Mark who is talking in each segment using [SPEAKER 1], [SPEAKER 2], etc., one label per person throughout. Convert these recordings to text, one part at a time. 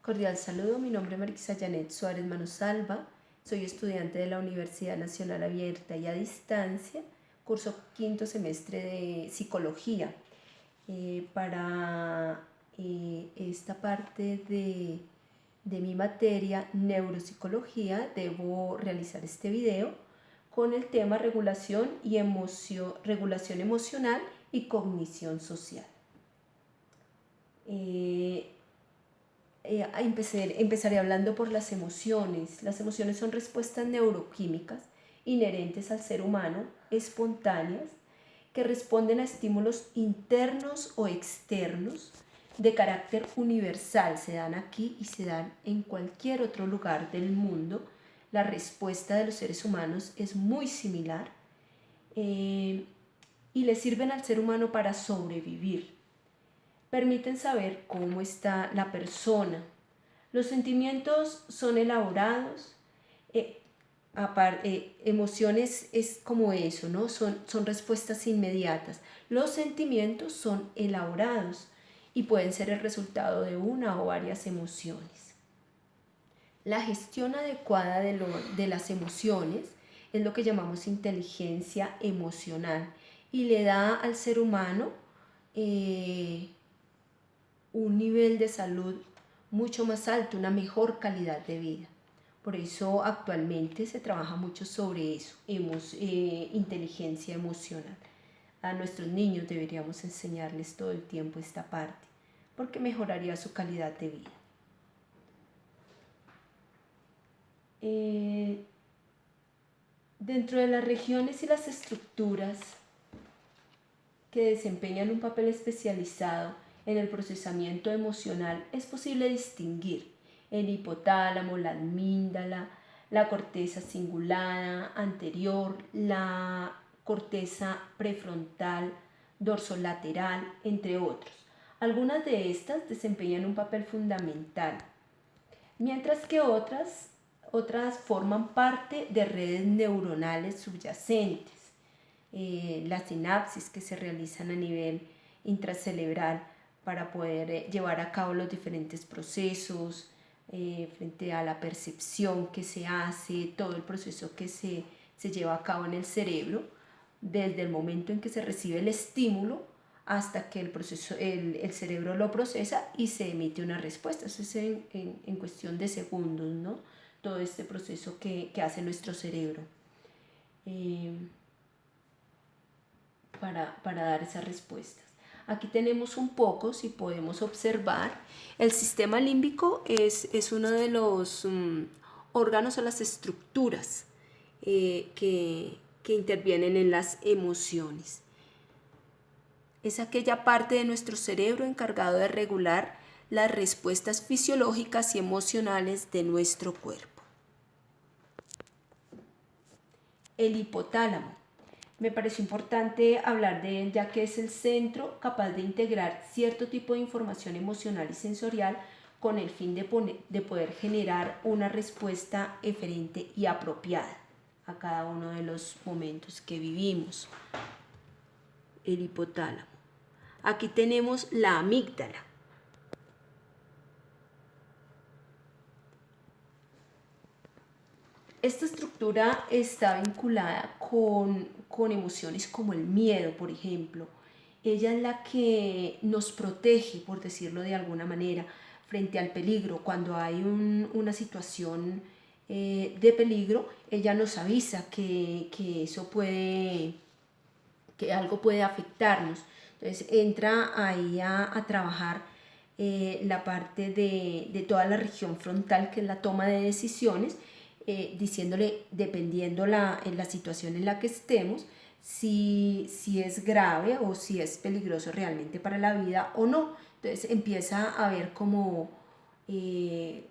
[SPEAKER 1] Cordial saludo, mi nombre es Marisa Janet Suárez Manosalva, soy estudiante de la Universidad Nacional Abierta y a Distancia, curso quinto semestre de Psicología. Para esta parte de mi materia, Neuropsicología, debo realizar este video con el tema regulación emocional y cognición social. Empezaré hablando por las emociones. Las emociones son respuestas neuroquímicas inherentes al ser humano, espontáneas, que responden a estímulos internos o externos de carácter universal. Se dan aquí y se dan en cualquier otro lugar del mundo. La respuesta de los seres humanos es muy similar y le sirven al ser humano para sobrevivir. Permiten saber cómo está la persona. Los sentimientos son elaborados. Emociones es como eso, ¿no? Son respuestas inmediatas. Los sentimientos son elaborados y pueden ser el resultado de una o varias emociones. La gestión adecuada de las emociones es lo que llamamos inteligencia emocional y le da al ser humano un nivel de salud mucho más alto, una mejor calidad de vida. Por eso actualmente se trabaja mucho sobre eso, inteligencia emocional. A nuestros niños deberíamos enseñarles todo el tiempo esta parte, porque mejoraría su calidad de vida. Dentro de las regiones y las estructuras que desempeñan un papel especializado en el procesamiento emocional, es posible distinguir el hipotálamo, la amígdala, la corteza cingulada anterior, la corteza prefrontal, dorsolateral, entre otros. Algunas de estas desempeñan un papel fundamental, mientras que otras forman parte de redes neuronales subyacentes. Las sinapsis que se realizan a nivel intracerebral para poder llevar a cabo los diferentes procesos frente a la percepción que se hace, todo el proceso que se lleva a cabo en el cerebro, desde el momento en que se recibe el estímulo hasta que el cerebro lo procesa y se emite una respuesta. Eso es en cuestión de segundos, ¿no? Todo este proceso que hace nuestro cerebro para dar esas respuestas. Aquí tenemos un poco, si podemos observar, el sistema límbico es uno de los órganos o las estructuras que intervienen en las emociones. Es aquella parte de nuestro cerebro encargado de regular las respuestas fisiológicas y emocionales de nuestro cuerpo. El hipotálamo. Me pareció importante hablar de él, ya que es el centro capaz de integrar cierto tipo de información emocional y sensorial con el fin de poder generar una respuesta eferente y apropiada a cada uno de los momentos que vivimos. El hipotálamo. Aquí tenemos la amígdala. Esta estructura está vinculada con emociones como el miedo, por ejemplo. Ella es la que nos protege, por decirlo de alguna manera, frente al peligro. Cuando hay una situación de peligro, ella nos avisa que algo puede afectarnos. Entonces entra ahí a trabajar la parte de toda la región frontal, que es la toma de decisiones, diciéndole, dependiendo en la situación en la que estemos, si es grave o si es peligroso realmente para la vida o no. Entonces empieza a ver como ese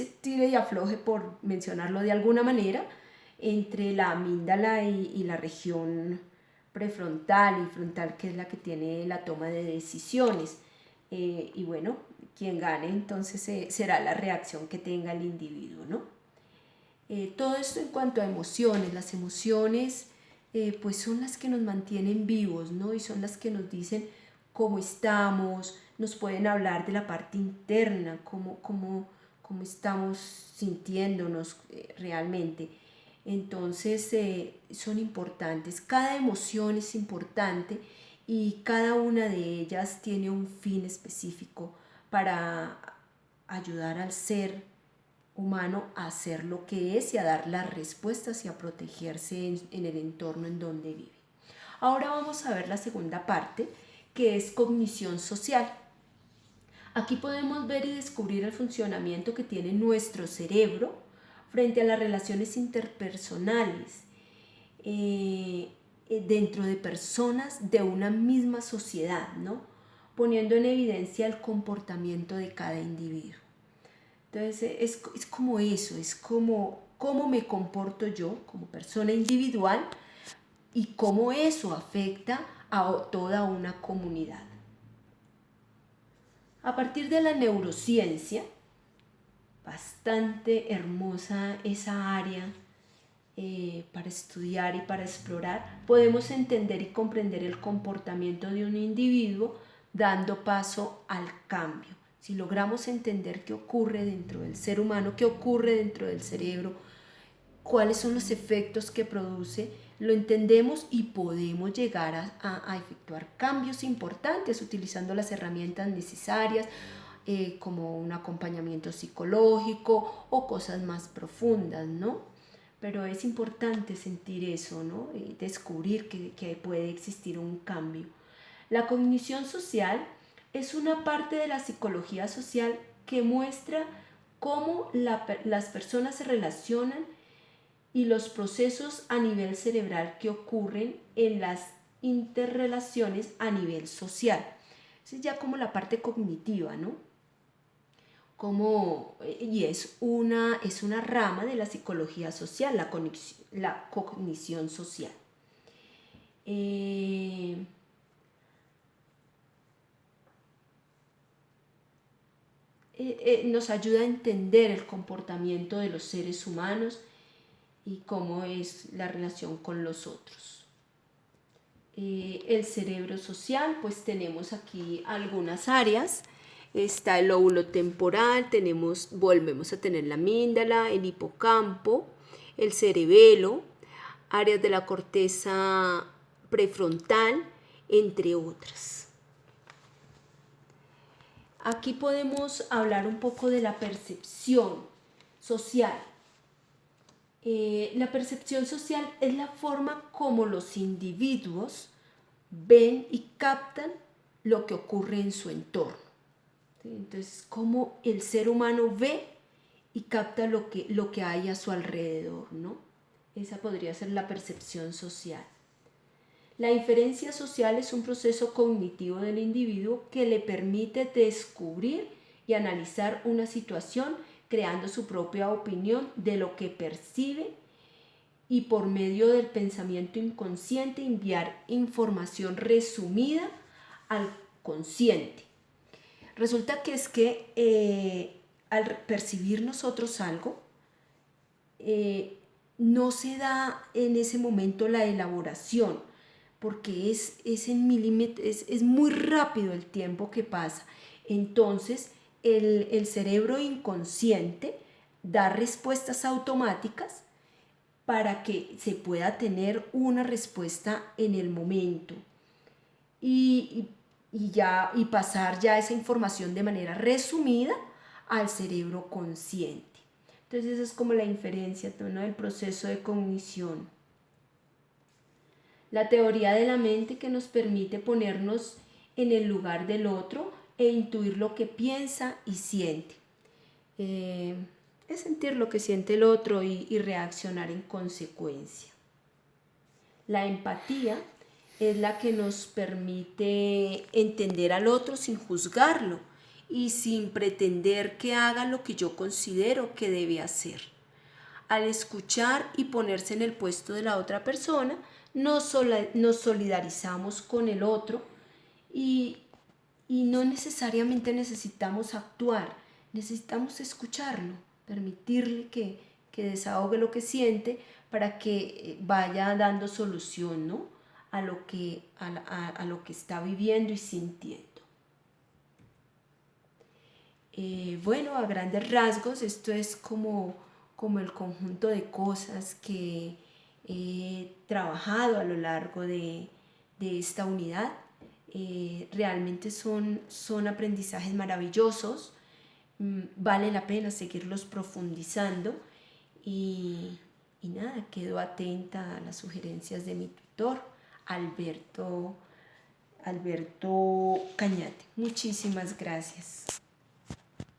[SPEAKER 1] tire y afloje, por mencionarlo de alguna manera, entre la amígdala y la región prefrontal y frontal, que es la que tiene la toma de decisiones. Y bueno, quien gane entonces será la reacción que tenga el individuo, ¿no? Todo esto en cuanto a emociones. Las emociones pues son las que nos mantienen vivos, ¿no? Y son las que nos dicen cómo estamos, nos pueden hablar de la parte interna, cómo estamos sintiéndonos realmente. Entonces son importantes, cada emoción es importante y cada una de ellas tiene un fin específico para ayudar al ser humano a ser lo que es y a dar las respuestas y a protegerse en el entorno en donde vive. Ahora vamos a ver la segunda parte, que es cognición social. Aquí podemos ver y descubrir el funcionamiento que tiene nuestro cerebro frente a las relaciones interpersonales dentro de personas de una misma sociedad, ¿no? Poniendo en evidencia el comportamiento de cada individuo. Entonces es como eso, es como cómo me comporto yo como persona individual y cómo eso afecta a toda una comunidad. A partir de la neurociencia, bastante hermosa esa área para estudiar y para explorar, podemos entender y comprender el comportamiento de un individuo dando paso al cambio. Si logramos entender qué ocurre dentro del ser humano, qué ocurre dentro del cerebro, cuáles son los efectos que produce, lo entendemos y podemos llegar a efectuar cambios importantes utilizando las herramientas necesarias, como un acompañamiento psicológico o cosas más profundas, ¿no? Pero es importante sentir eso, ¿no? Descubrir que puede existir un cambio. La cognición social es una parte de la psicología social que muestra cómo las personas se relacionan y los procesos a nivel cerebral que ocurren en las interrelaciones a nivel social. Es ya como la parte cognitiva, ¿no? Y es una rama de la psicología social, la cognición social. Nos ayuda a entender el comportamiento de los seres humanos y cómo es la relación con los otros. El cerebro social, pues tenemos aquí algunas áreas. Está el lóbulo temporal, volvemos a tener la amígdala, el hipocampo, el cerebelo, áreas de la corteza prefrontal, entre otras. Aquí podemos hablar un poco de la percepción social. La percepción social es la forma como los individuos ven y captan lo que ocurre en su entorno. ¿Sí? Entonces, cómo el ser humano ve y capta lo que hay a su alrededor, ¿no? Esa podría ser la percepción social. La inferencia social es un proceso cognitivo del individuo que le permite descubrir y analizar una situación creando su propia opinión de lo que percibe y por medio del pensamiento inconsciente enviar información resumida al consciente. Resulta que es que al percibir nosotros algo, no se da en ese momento la elaboración, porque es muy rápido el tiempo que pasa. Entonces, el cerebro inconsciente da respuestas automáticas para que se pueda tener una respuesta en el momento y pasar ya esa información de manera resumida al cerebro consciente. Entonces esa es como la inferencia, ¿no?, del proceso de cognición. La teoría de la mente que nos permite ponernos en el lugar del otro e intuir lo que piensa y siente. Es sentir lo que siente el otro y reaccionar en consecuencia. La empatía es la que nos permite entender al otro sin juzgarlo y sin pretender que haga lo que yo considero que debe hacer. Al escuchar y ponerse en el puesto de la otra persona, nos solidarizamos con el otro y no necesariamente necesitamos actuar, necesitamos escucharlo, permitirle que desahogue lo que siente para que vaya dando solución, ¿no?, a lo que está viviendo y sintiendo. Bueno, a grandes rasgos, esto es como el conjunto de cosas que he trabajado a lo largo de esta unidad. Realmente son aprendizajes maravillosos, vale la pena seguirlos profundizando y nada, quedo atenta a las sugerencias de mi tutor, Alberto Cañate. Muchísimas gracias.